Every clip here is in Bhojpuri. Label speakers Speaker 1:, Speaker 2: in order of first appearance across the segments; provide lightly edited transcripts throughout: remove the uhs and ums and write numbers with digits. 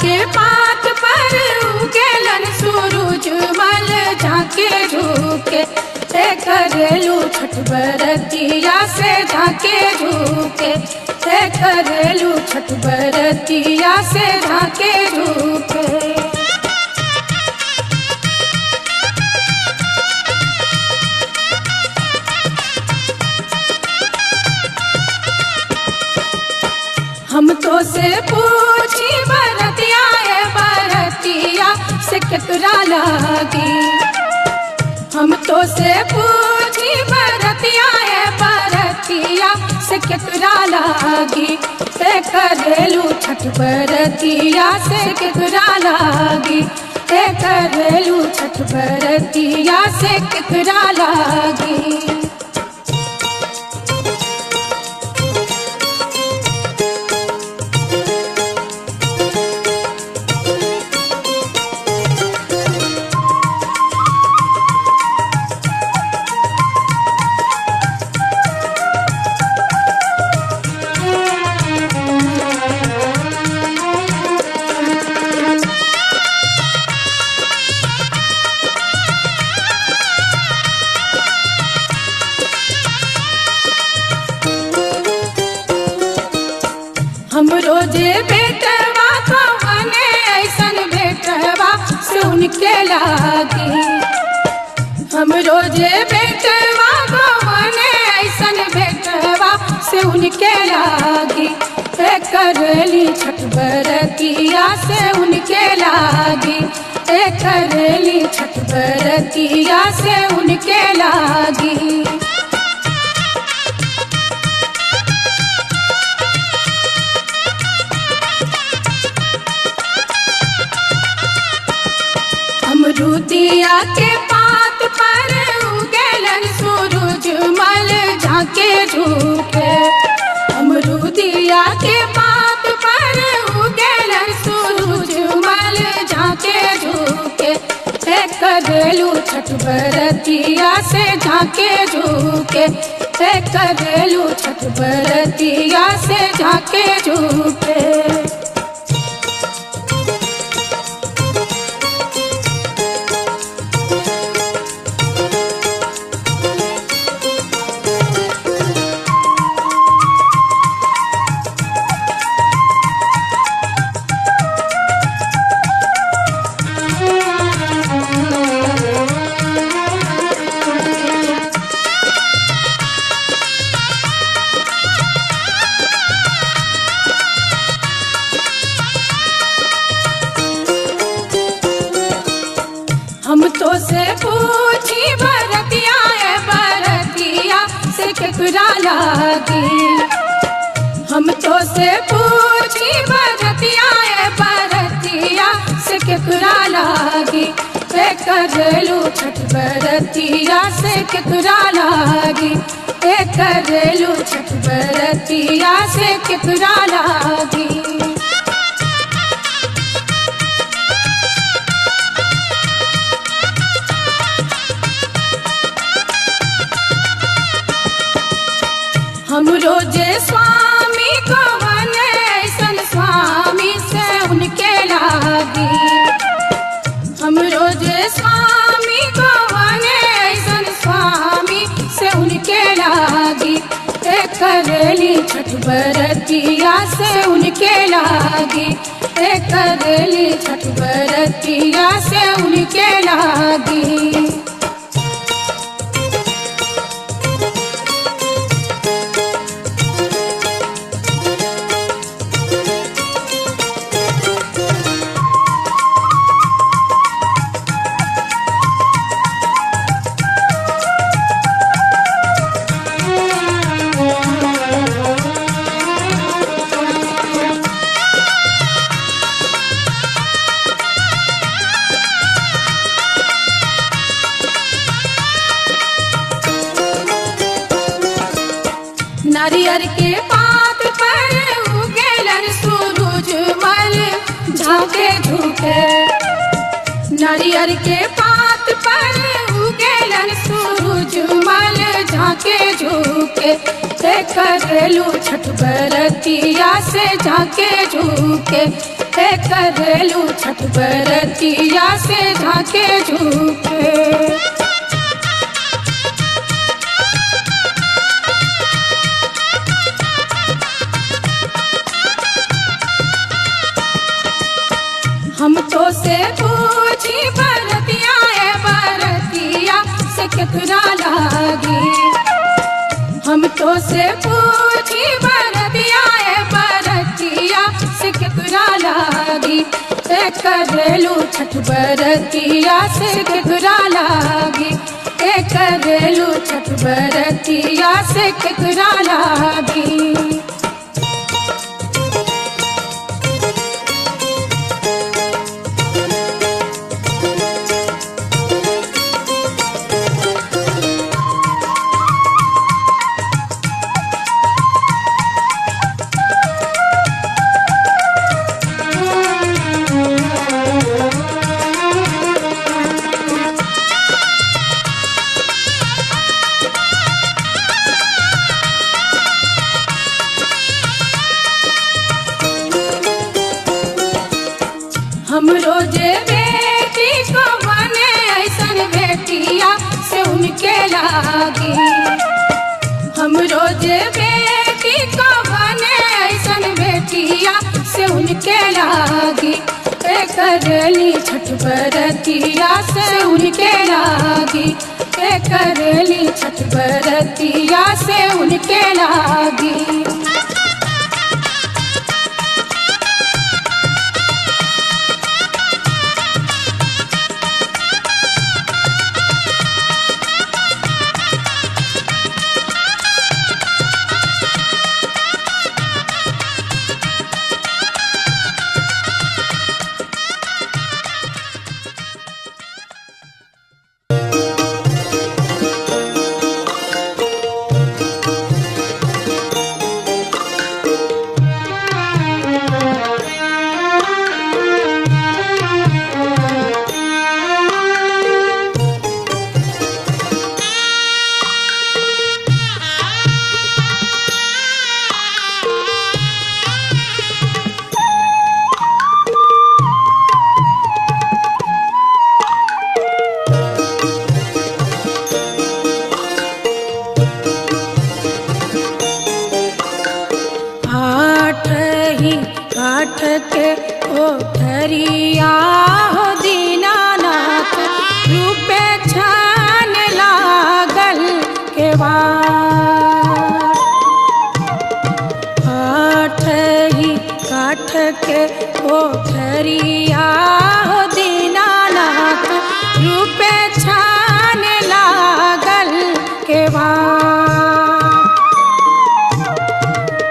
Speaker 1: के पात पर उगेलन सूरज मल झाके झुके करेलू छठ बरतिया से झाके झुके करेलू छठ बरतिया से झाके झुके। हम तो से पूछी बरतिया है बरतिया से केकरा लागी। हम तो से पूछी बरतिया है बरतिया से केकरा लागी करेलू छठ बरतिया से केकरा लागी करेलू छठ बरतिया से केकरा लागी। हम रोजे बेटवा कवने ऐसन बेटवा सुन के लागी। हम रोजे बेटवा कवने ऐसन बेटवा सुन के लागी करेली छठ बरतिया से उनके लागी करेली छठ बरतिया से उनके लागी। अमरूदिया के पात पर उगेलन सूरज मल झाके झुके अमरूदिया के पात पर उगेलन सूरज मल झाके झुके करेलू छठ बरतिया से झाके झुके करेलू छठ बरतिया से झाके झुके। हम तो से पूछी बरतिया है बरतिया से केकरा लागी। हम तो से पूछी बरतिया है बरतिया से केकरा लागी करेलू छठ बरतिया से केकरा लागी करेलू छठ बरतिया से केकरा लागी। हम रोजे स्वामी कवने ऐसन स्वामी से उनके लागी। हम रोजे स्वामी कवने ऐसन स्वामी से उनके लागी करेली छठ बरतिया से उनके लागी करेली छठ बरतिया से उनके लागी। नारियल के पात पर उगेलन सूरज मल झाके झुके नारियल के पात पर उगेलन सूरज मल झांके झुके हे करेलू छठ बरतिया से झांके झुके हे करेलू छठ बरतिया से झांके झुके। हम तो से पूछी बरतिया ए बरतिया से केकरा लागी। हम तो से पूछी बरतिया ए बरतिया से केकरा लागी ए करेलू छठ बरतिया से केकरा लागी ए करेलू छठ बरतिया से केकरा लागी। हम रोजे बेटी को बने ऐसन बेटिया से उनके लागी। हम रोजे बेटी को बने ऐसन बेटिया से उनके लागी ए करेली छठ बरतिया से उनके लागी ए करेली छठ बरतिया से उनके लागी। काठ के कोठरिया हो दीनानाथ रूपे छान लागल केवाड़। काठ के कोठरिया हो दीनानाथ रूपे छान लागल केवाड़।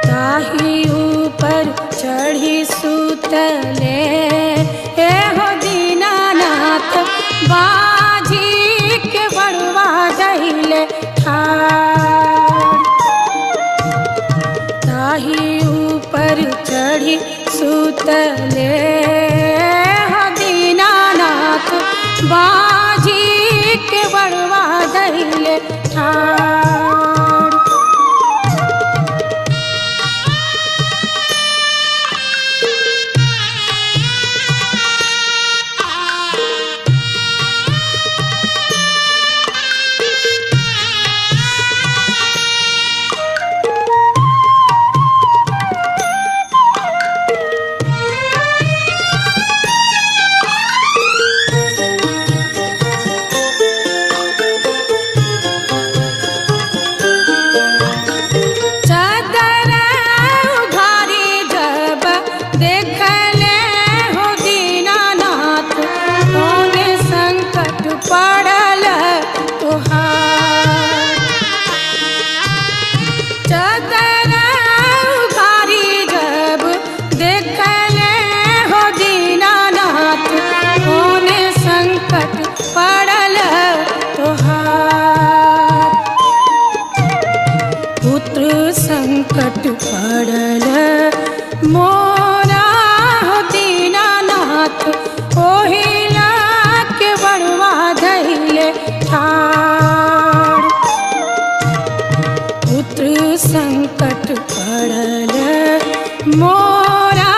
Speaker 1: ताही ऊपर चढ़ी सुतले ए हो दीनानाथ बाजी के बड़वा दहिले ठाड़। ताही ऊपर चढ़ी सुतले हो दीनानाथ बाजी के बड़वा दहिले ठाड़। संकट पड़ल मोरा हो दीनानाथ ओहिला के बड़वा धैले ठाड़। मोरा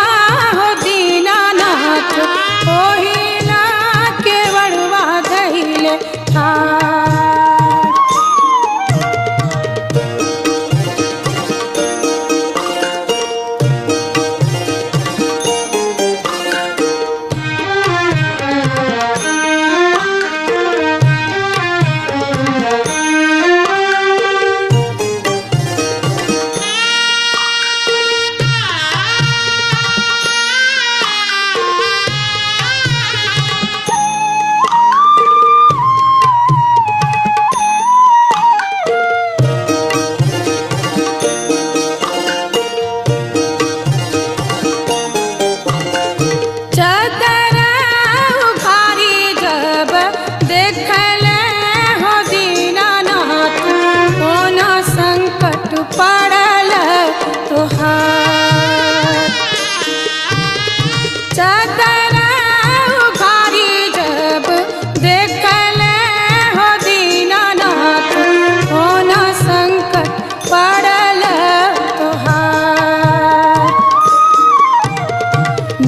Speaker 1: हो दीनानाथ ओहिला के बड़वा धैले ठार। चदरा उघारी जब देखले हो दीनानाथ कोना संकट पड़ल तोहार। चदरा उघारी जब देखले हो दीनानाथ कोना संकट पड़ल तोहार।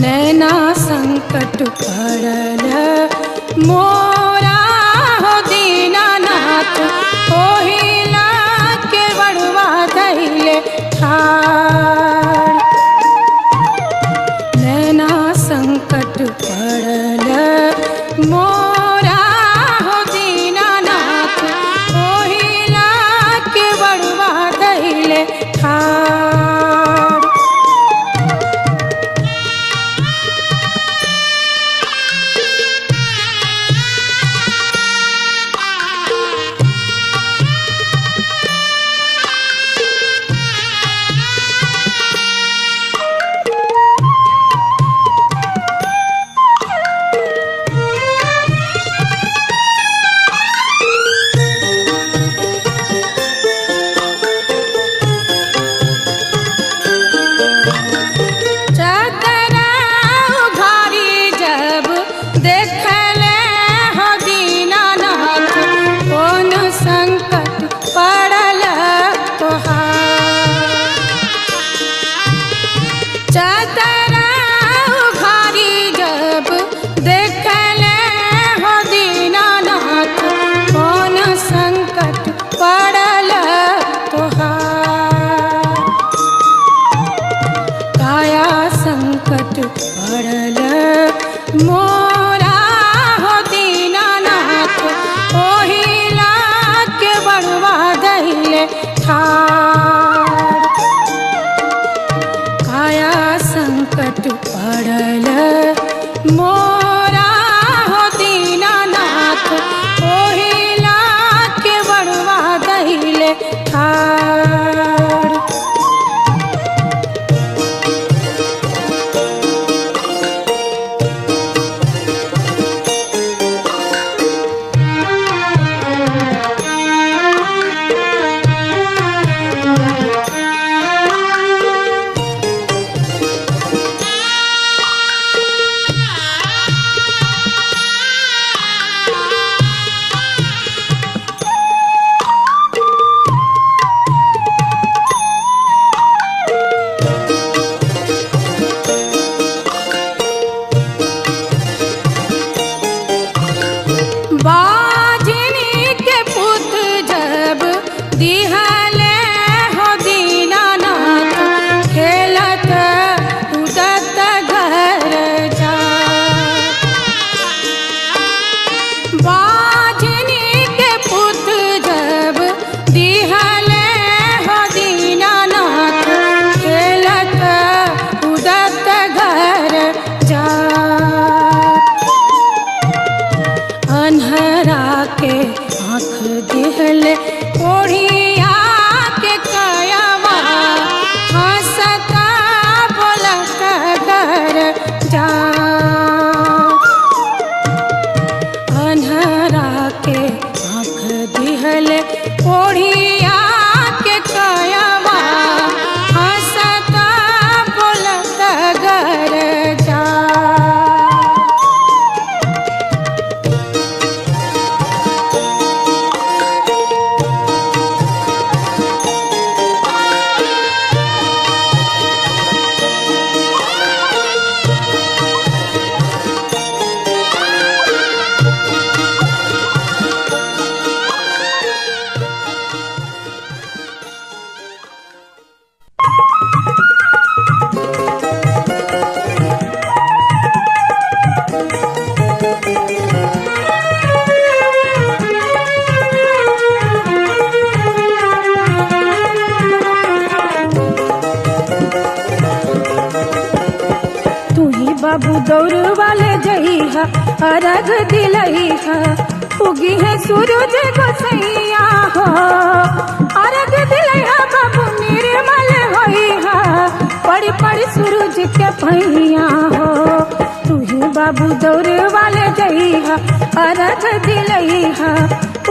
Speaker 1: नैना संकट पड़ल मोरा हो दीनानाथ ओहिला के बड़वा धैले ठार। नैना संकट पड़ल मोरा हो दीनानाथ ओहिला के बड़वा धैले ठार। चदरा उघारी जब देखले हो दीनानाथ कोन संकट पड़ल तोहार। चदरा उघारी जब देखले हो दीनानाथ कोन संकट पड़ल तोहार। काया संकट पड़ल मोरा हो दीनानाथ ओहिला के बड़वा धैले ठार। काया संकट पड़ल मोरा हो दीनानाथ ओहिला के बड़वा धैले ठार। बाबू दौड़ वाले जइहा अर्घ दिलइहा उगी है सूरज गोसैया हो अर्घ दिलइहा बाबू निर्मल होइहा पड़ी पड़ी सूरज के पैया हो तुही बाबू दौड़ वाले जइहा अर्घ दिलइहा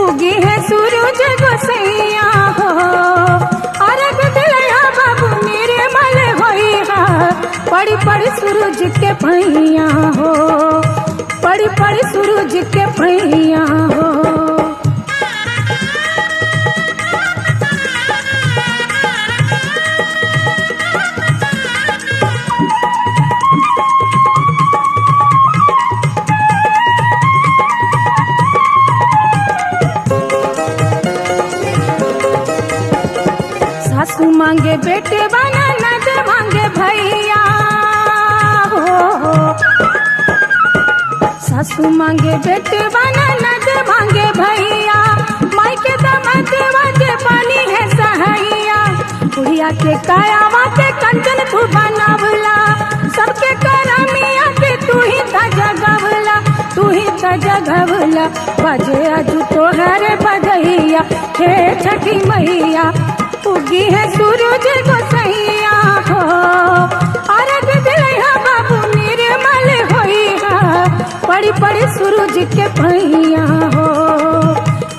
Speaker 1: उगी है सूरज गोसैया हो अर्घ दिलइहा बाबू निर्मल होइहा पड़ी पड़ी सूरज के पैया हो पड़ी पड़ी सूरज के पैया हो सासू मांगे बेटे बना नद मांगे भैया हो सासू मांगे बेटे बना नद मांगे भैया माई के दमद वजे पानी है सहैया बुढ़िया के काया वाते कंचन तू बनावला सबके करमिया के तू ही जगवला तू ही जगवला बजे अजू तोहरे बजैया हे छठी मैया उगी है सूरज गोसैया हो अर्घ दिलइहा बाबू निर्मल होइहा पड़ी पड़ी सूरज के पैया हो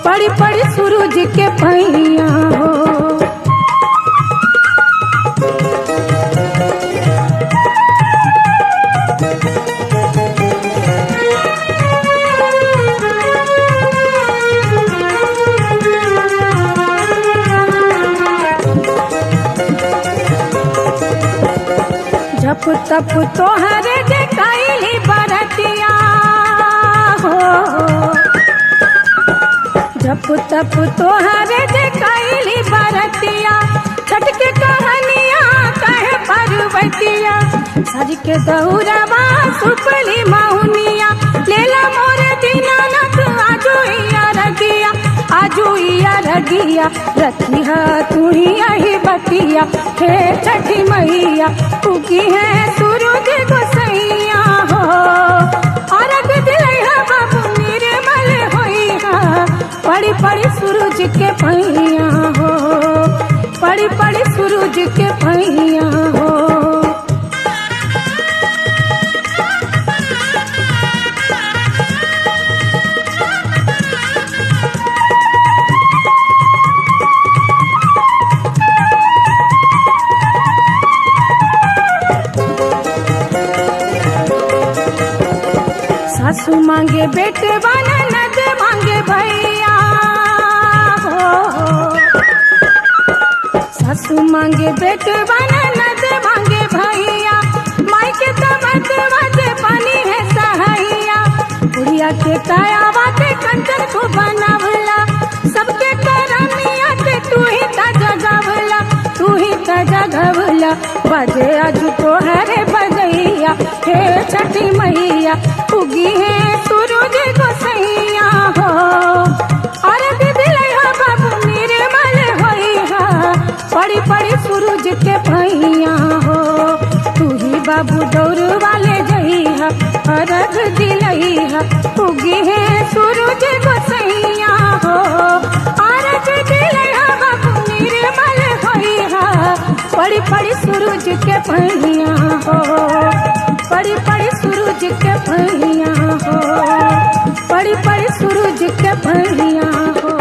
Speaker 1: पड़ी पड़ी सूरज के पैया हो जप तप तोहरे जे कैली बरतिया हो जप तप तोहरे जे कैली बरतिया छठ के कहानिया कहे पर्वतिया सज के दौड़वा सुपली मौनिया लेला मोरे दीनानाथ आजू इया रगिया रखिया तू ही यही बतिया हे छठी मैया उगी है सूरज गोसैया हो अर्घ दिलइहा बाबू निर्मल होइहा पड़ी पड़ी सूरज के पैया हो पड़ी पड़ी सूरज के पैया हो सासू मांगे बेटे बना नद मांगे भैया हो सासू मांगे बेटे बना नद मांगे भैया माई के दमद वजे पानी है सहैया बुढ़िया के काया वाते कंचन तू बनावला सबके करमिया के तू ही जगवला तू ही जगवला बजे अजू तोहरे बजैया हे छठी मैया उगी है सूरज गोसैया हो अर्घ दिलइहा बाबू निर्मल होइहा पड़ी पड़ी सूरज के पैया हो तू ही बाबू दौड़ वाले जइहा अर्घ दिलइहा उगी है सूरज गोसैया हो अर्घ दिलइहा बाबू निर्मल होइहा पड़ी पड़ी सूरज के पैया हो पड़ी पड़ी सूरज के पैया हो पड़ी पड़ी सूरज के पैया हो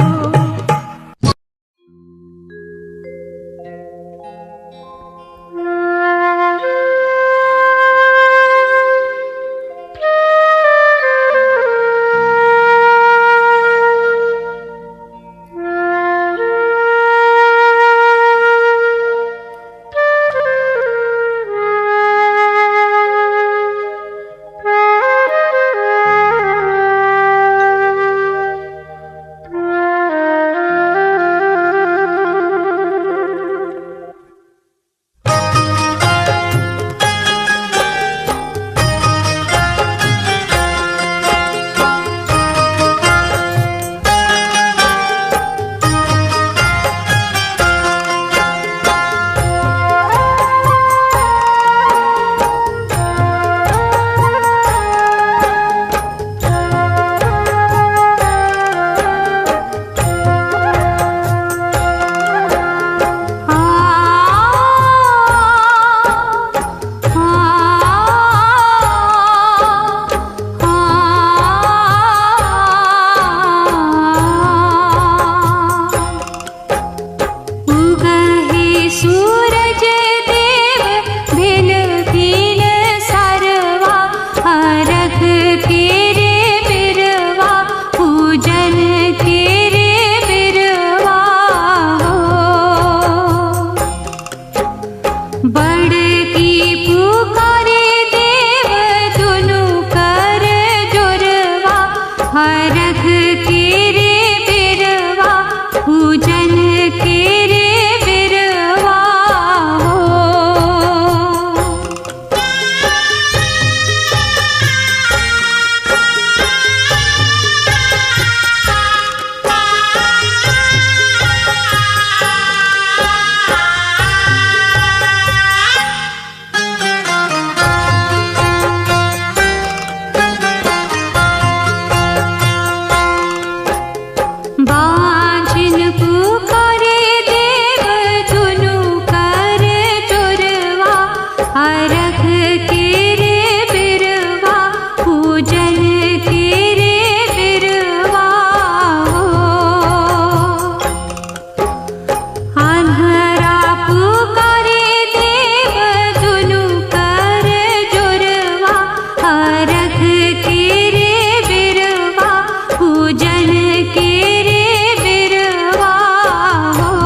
Speaker 2: अरख के रे बिरवा पूजन के रे बिरवा हो। अन्हरा पुकारे देव दुनु कर जुरवा अरख के रे बिरवा पूजन के रे बिरवा हो।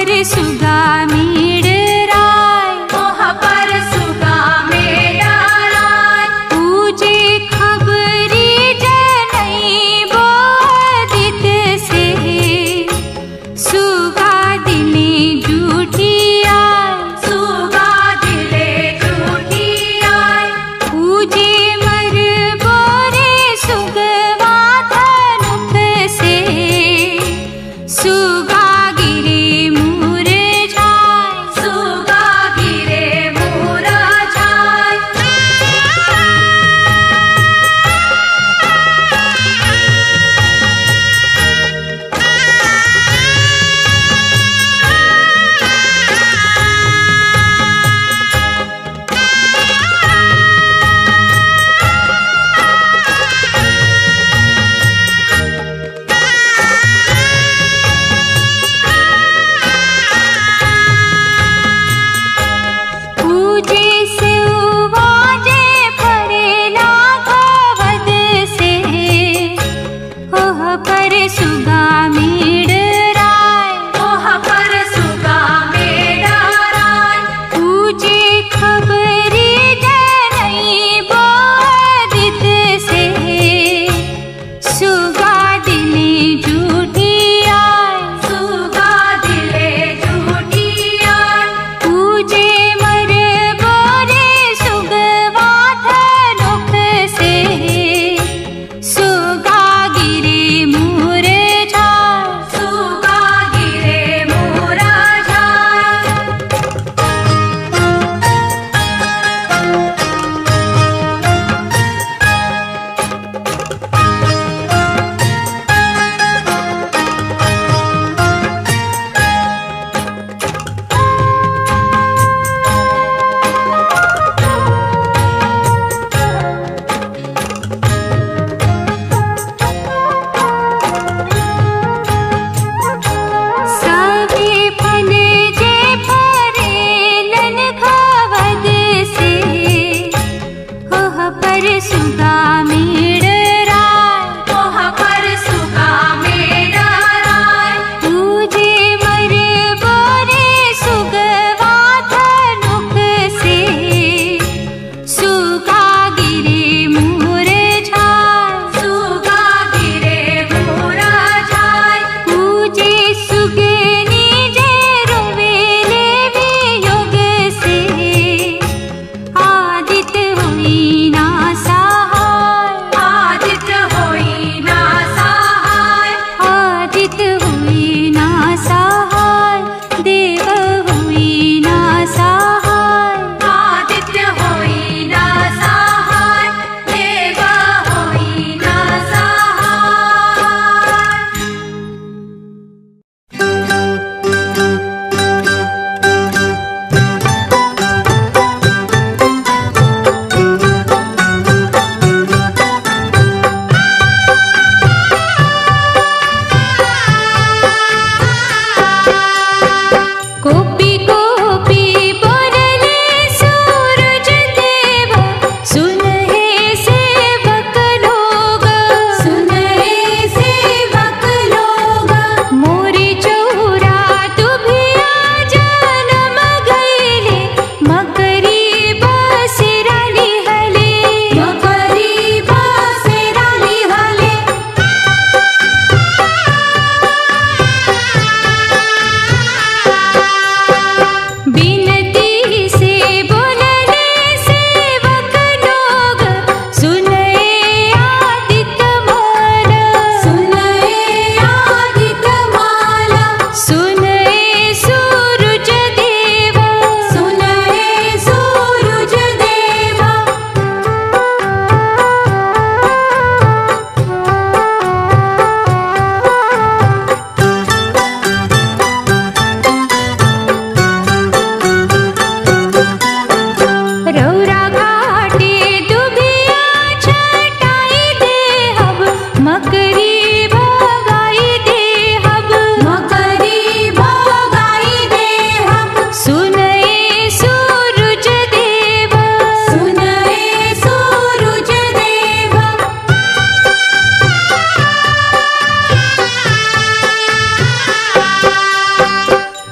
Speaker 2: पर सुगा मेडराय,
Speaker 1: मोह पर सुगा मेडराय।
Speaker 2: पूजे खबरी जनई बोदित से, सुगा दिले जूठी आय,
Speaker 1: सुगा दिले जूठी आय।
Speaker 2: पूजे मर बोरे सुगवा धनुक से, सुगा गिरे मुरझाय,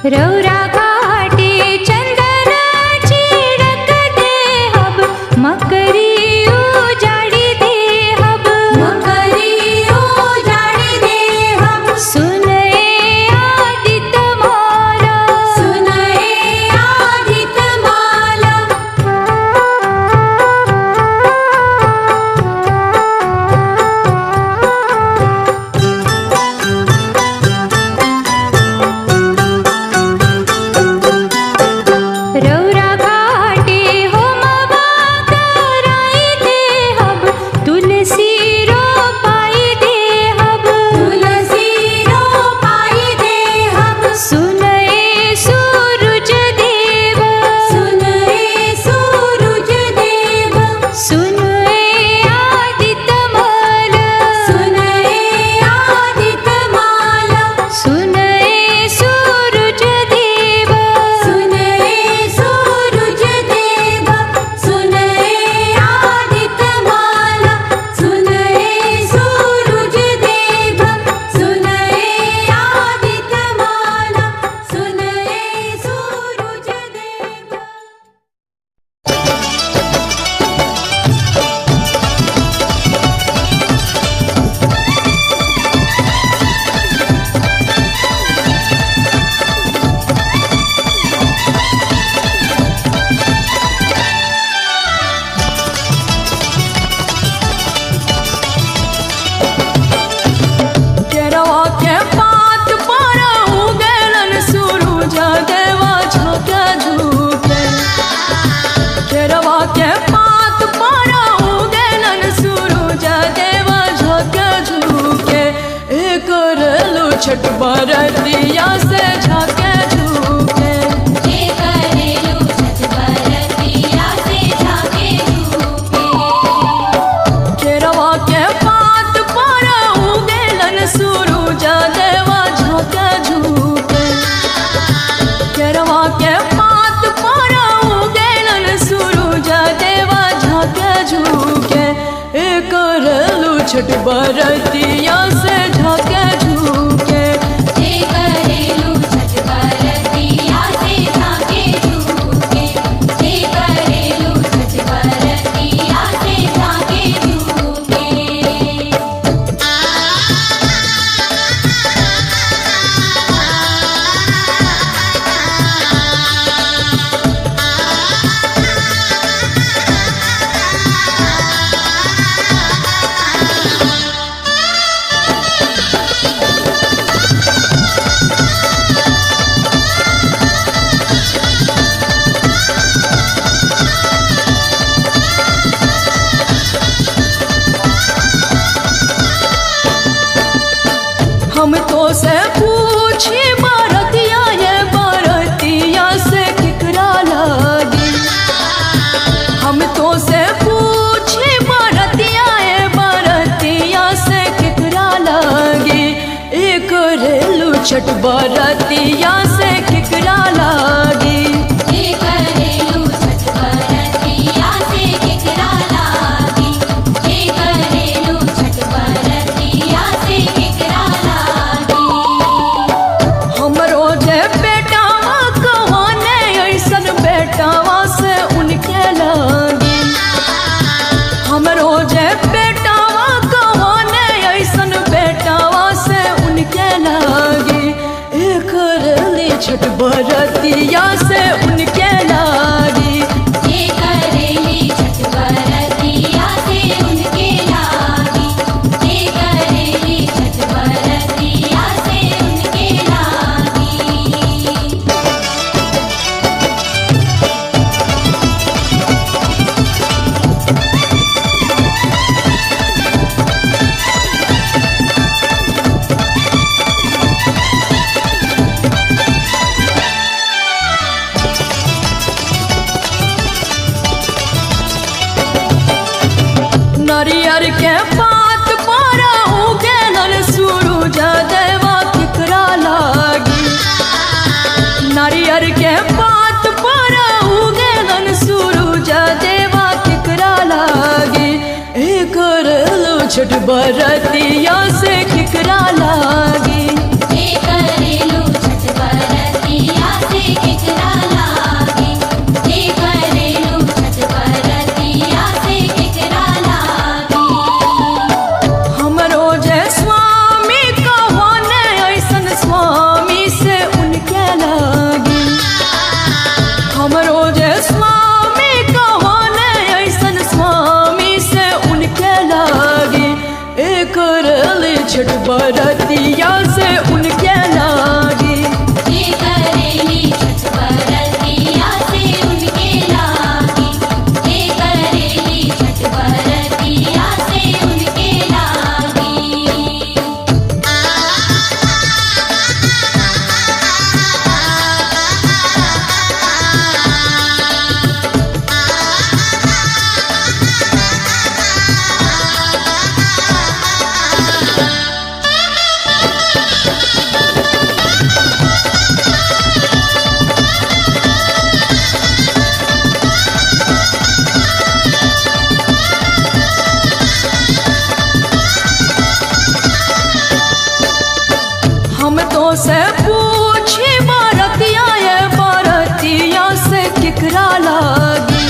Speaker 2: रौरा घाटे चंदन चिड़क देहब मकरी उजाड़ी देहब
Speaker 1: मकरी उजाड़ी देहब
Speaker 2: सुने आदित्य माला
Speaker 1: सुने आदित्य माला
Speaker 2: रौरा घाटे होमवा कराई देहब तुलसी रोपाई देहब
Speaker 1: तुलसी रोपाई देहब
Speaker 2: सुने सूरज देव
Speaker 1: सुने सूरज देव
Speaker 2: सुने आदित्य माला
Speaker 1: सुने आदित्य माला
Speaker 2: सुने सूरज देव
Speaker 1: सुने सूरज देव सुने आदित्य माला सुने सूरज देव सुने आदित्य माला सुने सूरज देव केरवा के पात पर उगलन सूरज देवा झोंके झुके केरवा के पात पर उगलन सूरज देवा झोंके झुके एक रेलू छठ बरतिया से झाके झुके केरवा के पात पर उगलन सूरज देवा झोंके झुके केरवा के पात पर उगलन सूरज देवा झोंके झुके एक रेलू छठ बरतिया से झाके झुके हम तो से पूछी बरतिया ये बरतिया से किकरा लागी हम तो से पूछी बरतिया ये बरतिया से किकरा लागी एक रेलू छठ बरतिया से किकरा लागी हमरो जे बेटावा कहाने ऐसन बेटावा से उनके लागी हमरो जे बेटावा कहाने ऐसन बेटावा से उनके लागी एक रेली छठ बरतिया से उनके लागी नारियर के पात पर उगलन सूरज देवा किकरा लागी नारियर के पात पर उगलन सूरज देवा किकरा लागी एक रेलू छठ बरतिया से किकरा लागी
Speaker 2: करेलू छठ बरतिया
Speaker 1: से पूछी बारतिया ये बारतिया से किकरा लागी।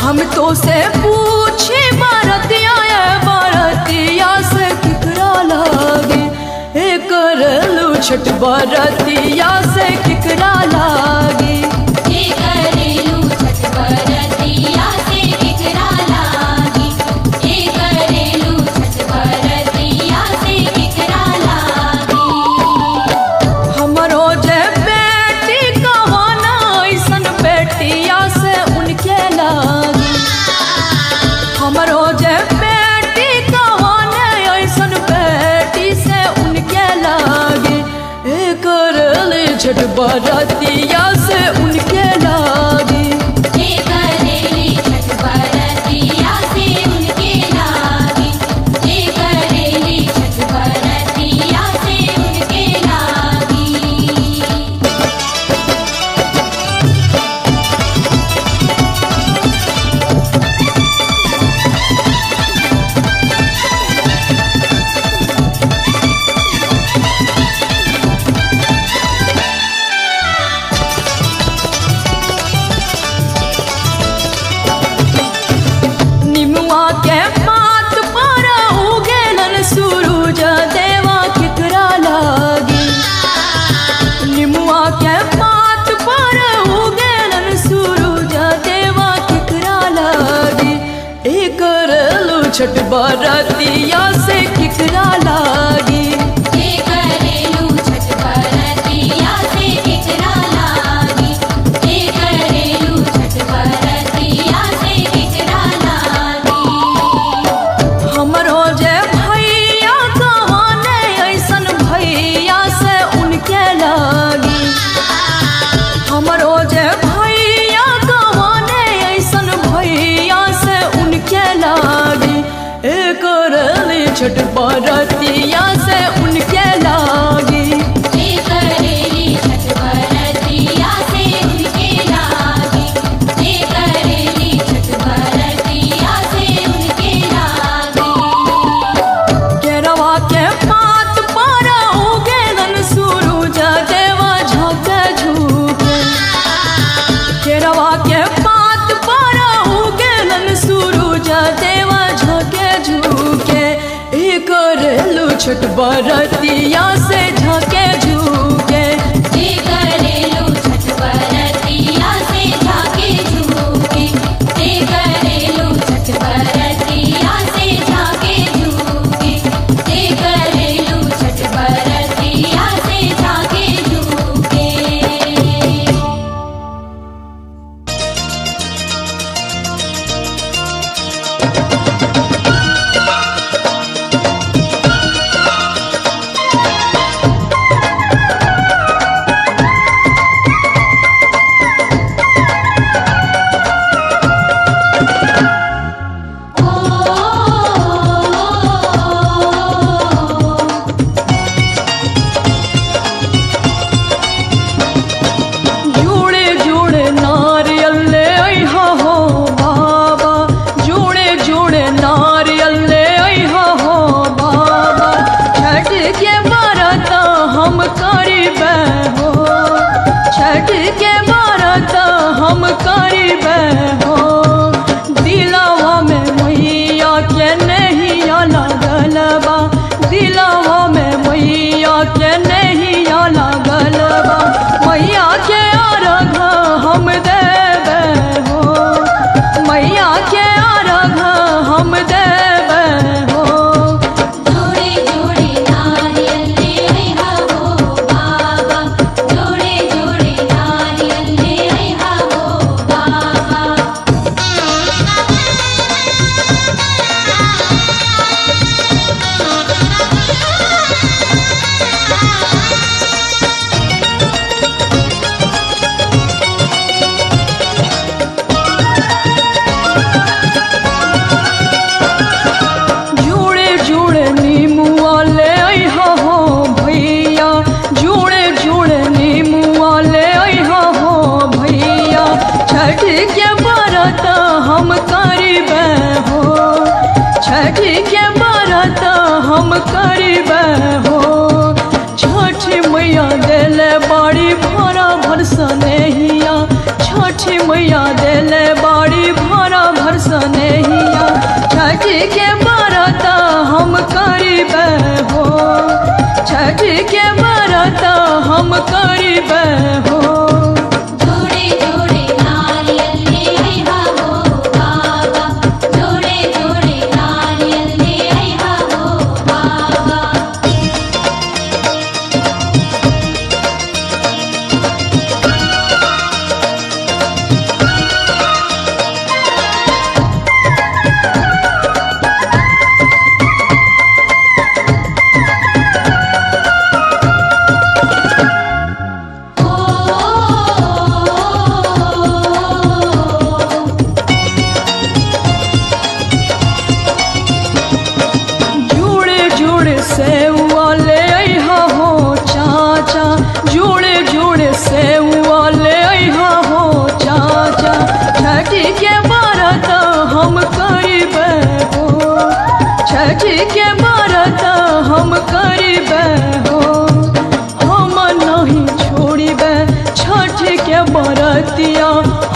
Speaker 1: हम तो से पूछी बारतिया ये बारतिया से किकरा लागी। ए करलू छठ बारतिया से किकरा लागी। छठ बारातिया से उनके लागी।
Speaker 2: करेली छठ बारातिया से उनके लागी। करेली छठ बारातिया से उनके लागी।
Speaker 1: छठ बारातिया से किकरा लागी।
Speaker 2: करेलू छठ बारातिया से किकरा लागी। करेलू छठ बारातिया से किकरा लागी।
Speaker 1: हमरो जे भैया कहाने ऐसन भैया से उनके लागी। हमरो जे भैया कहाने ऐसन भैया से उनके लागी। छठ बारातिया से उनके लागी।
Speaker 2: करेली छठ बारातिया से उनके लागी। करेली छठ बारातिया से उनके लागी।
Speaker 1: केरवा के पात पर उगेलन सूरज देवा झाँके झुके। केरवा के पात पर उगेलन सूरज देवा झाँके झुके। करेलू छठ बारातिया से झाँके झुके।
Speaker 2: करेलू छठ बारातिया से झाँके झुके। करेलू छठ बारातिया से झाँके झुके। करेलू छठ बारातिया से झाँके झुके।
Speaker 1: छठ के व्रत हम करबे हो। छठ
Speaker 3: करीबे हो, छठ के व्रत हम करीबे हो।
Speaker 2: जोड़े जोड़े नारियल ले आइहा हो बाबा, जोड़े जोड़े नारियल ले आइहा हो बाबा।
Speaker 3: जुड़े जुड़े सेवा ले आइहा हो चाचा, जुड़े जुड़े सेवा ले आइहा हो चाचा, छठ के व्रत हम करीबे हो, छठ के व्रत हम करीबे हो। हम नहीं छोड़िबे छठ के व्रतिया,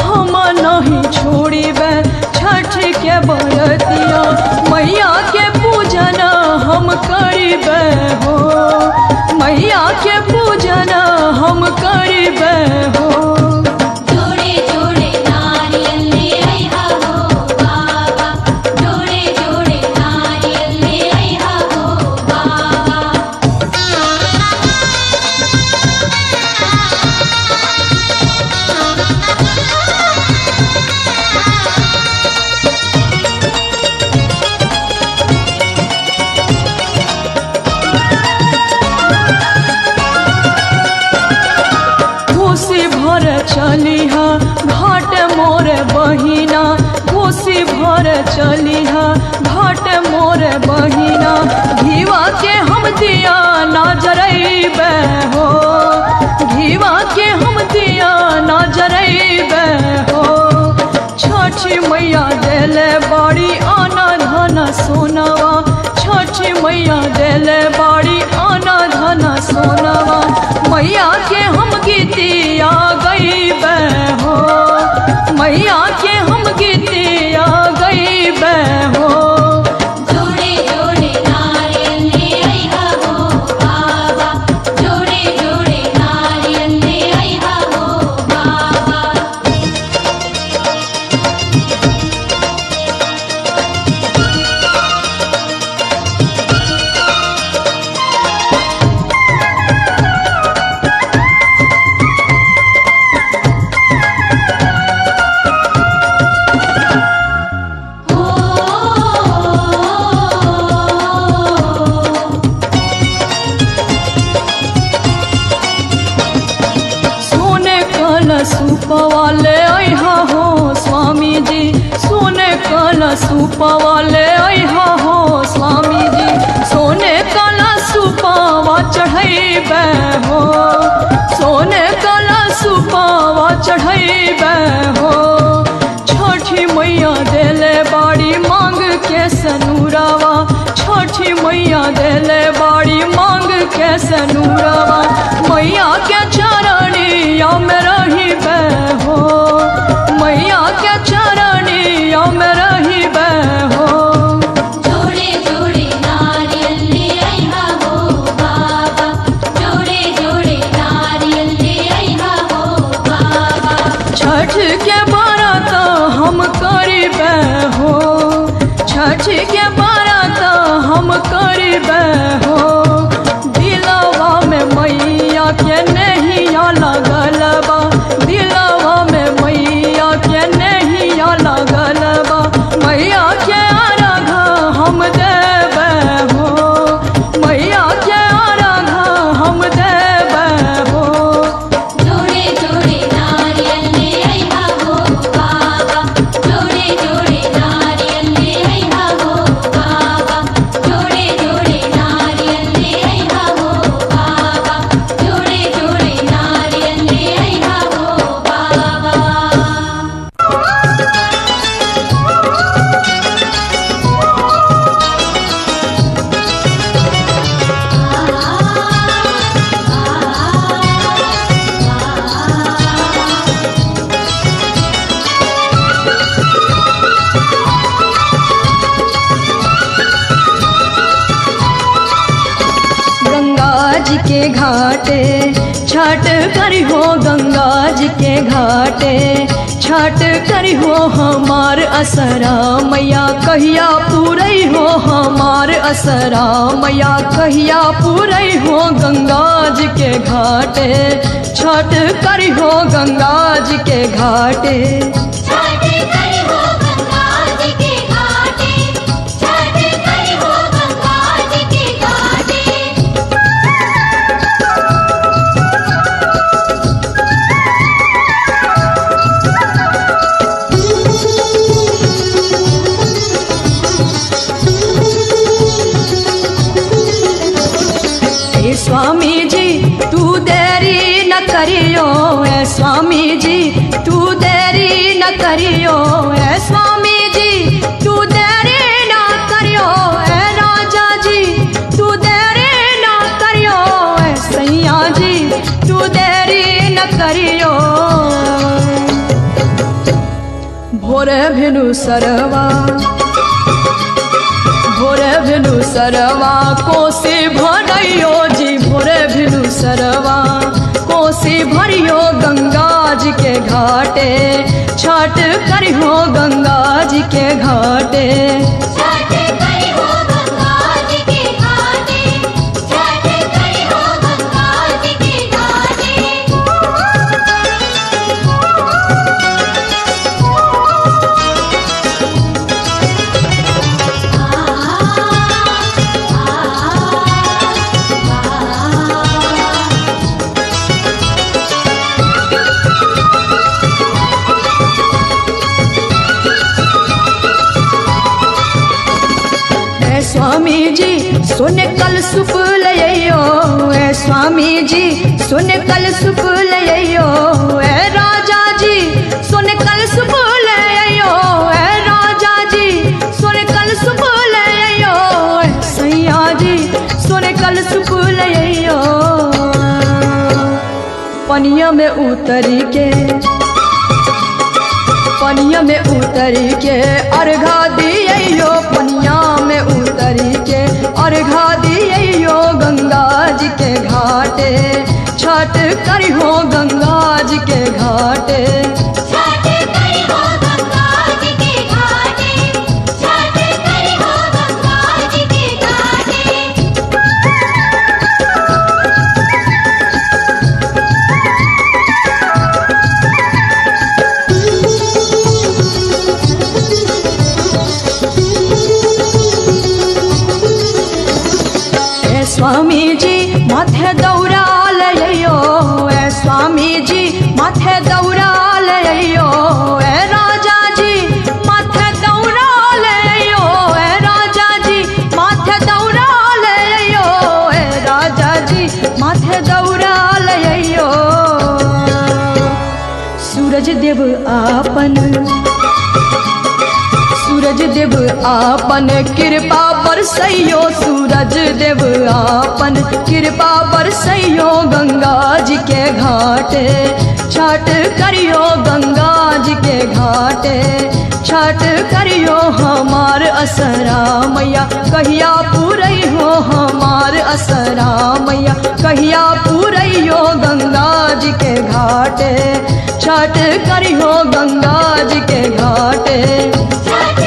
Speaker 3: हम नहीं छोड़िबे छठ के व्रतिया, मैया के पूजन हम करीबे हो, मैया के पूजन हम करीबे हो।
Speaker 2: जोड़े जोड़े नारियल ले आइहा हो बाबा, जोड़े जोड़े नारियल ले आइहा हो बाबा।
Speaker 3: कोसी भर चलिहा घाट मोर बहिना, कोसी भर चलिहा घाट मोर बहिना, घीवा के हम दिया ना जरैबे हो, घीवा के हम दिया ना जरैबे हो। छठी मैया देले बाड़ी आना धन सोनवा, छठी मैया देले बाड़ी आना धन सोनवा, मैया के हम गीतिया गईबे हो, मैया के हम गीतिया गईबे हो।
Speaker 2: जोड़े जोड़े नारियल ले आइहा हो बाबा, जोड़े जोड़े नारियल ले आइहा हो बाबा।
Speaker 3: सोने कलशुपवा ले आइहा हो स्वामी जी, सोने कलशुपवा ले आइहा हो स्वामी जी, सोने कलशुपवा चढ़ैबे हो, सोने कलशुपवा चढ़ैबे हो। छठी मैया देले बाड़ी मांग के सनुरवा, छठी मैया देले बाड़ी मांग के सनुरवा, मैया के चरणिया में रहिबे हो, मैया के चरणिया में रहिबे हो।
Speaker 2: जोड़े जोड़े नारियल ले आइहा हो बाबा, जोड़े जोड़े नारियल ले आइहा हो बाबा।
Speaker 3: छठ के व्रत हम करीबे हो, छठ के व्रत हम करीबे हो। दिलवा में मैया के नैया लगल बा, दिलवा में मैया के नैया लगल बा, मैया के अर्घ हम देबे हो, मैया के अर्घ हम देबे हो।
Speaker 2: जोड़े जोड़े नारियल ले आइहा हो बाबा, जोड़े जोड़े
Speaker 3: के घाटे छठ करी हो गंगा जी के घाटे छठ करी हो हमार असरा मैया कहिया पूरई हो हमार असरा मैया कहिया पूरई हो गंगा जी के घाटे छठ करी हो गंगा जी के घाटे
Speaker 2: छठ करी हो गंगा जी के घाटे छठ करी हो गंगा जी के घाटे
Speaker 3: ए स्वामी जी तू देरी न करियो ए स्वामी जी तू देरी न करियो ए स्वामी जी तू देरी न करियो ए राजा जी तू देरी न करियो ए सैया जी तू देरी न करियो भोरे भेनु सरवा भोरे भेनु सरवा कोसी भरियो जी भोरे भेनु सरवा कोसी भरियो गंगा जी के घाटे छठ करियो गंगा जी के घाटे
Speaker 2: छठ करी हो गंगा जी के घाटे छठ करी हो गंगा जी के घाटे
Speaker 3: ए स्वामी जी सुन कल सुप लइयो ए स्वामी जी सुन कल सुप लइयो ए राजा जी सुन कल सुप लइयो ए राजा जी सुन कल सुप लइयो ए सैया जी सुन कल सुप लइयो पनिया में उतरी के पनिया में उतरी के अर्घा दियो पनिया में उतरी के अर्घा दियो गंगा जी के घाटे छठ करियो गंगा जी के घाटे
Speaker 2: छठ करी हो गंगा जी के घाटे छठ करी हो गंगा जी के घाटे
Speaker 3: ए स्वामी जी माथे दौरा लइयो ए स्वामी जी माथे दौरा लइयो ए राजा जी माथे दौरा लइयो ए राजा जी माथे दौरा लइयो ए राजा जी माथे दौरा लइयो सूरज देव आपन सूरज देव आपन कृपा बरसैयो सूरज देव आपन कृपा बरसैयो गंगा जी के घाटे छठ करियो गंगा जी के घाटे छठ करियो हमार असरा मैया कहिया पूरई हो हमार असरा मैया कहिया पूरइयो गंगा जी के घाटे छठ करियो गंगा जी के घाटे
Speaker 2: छठ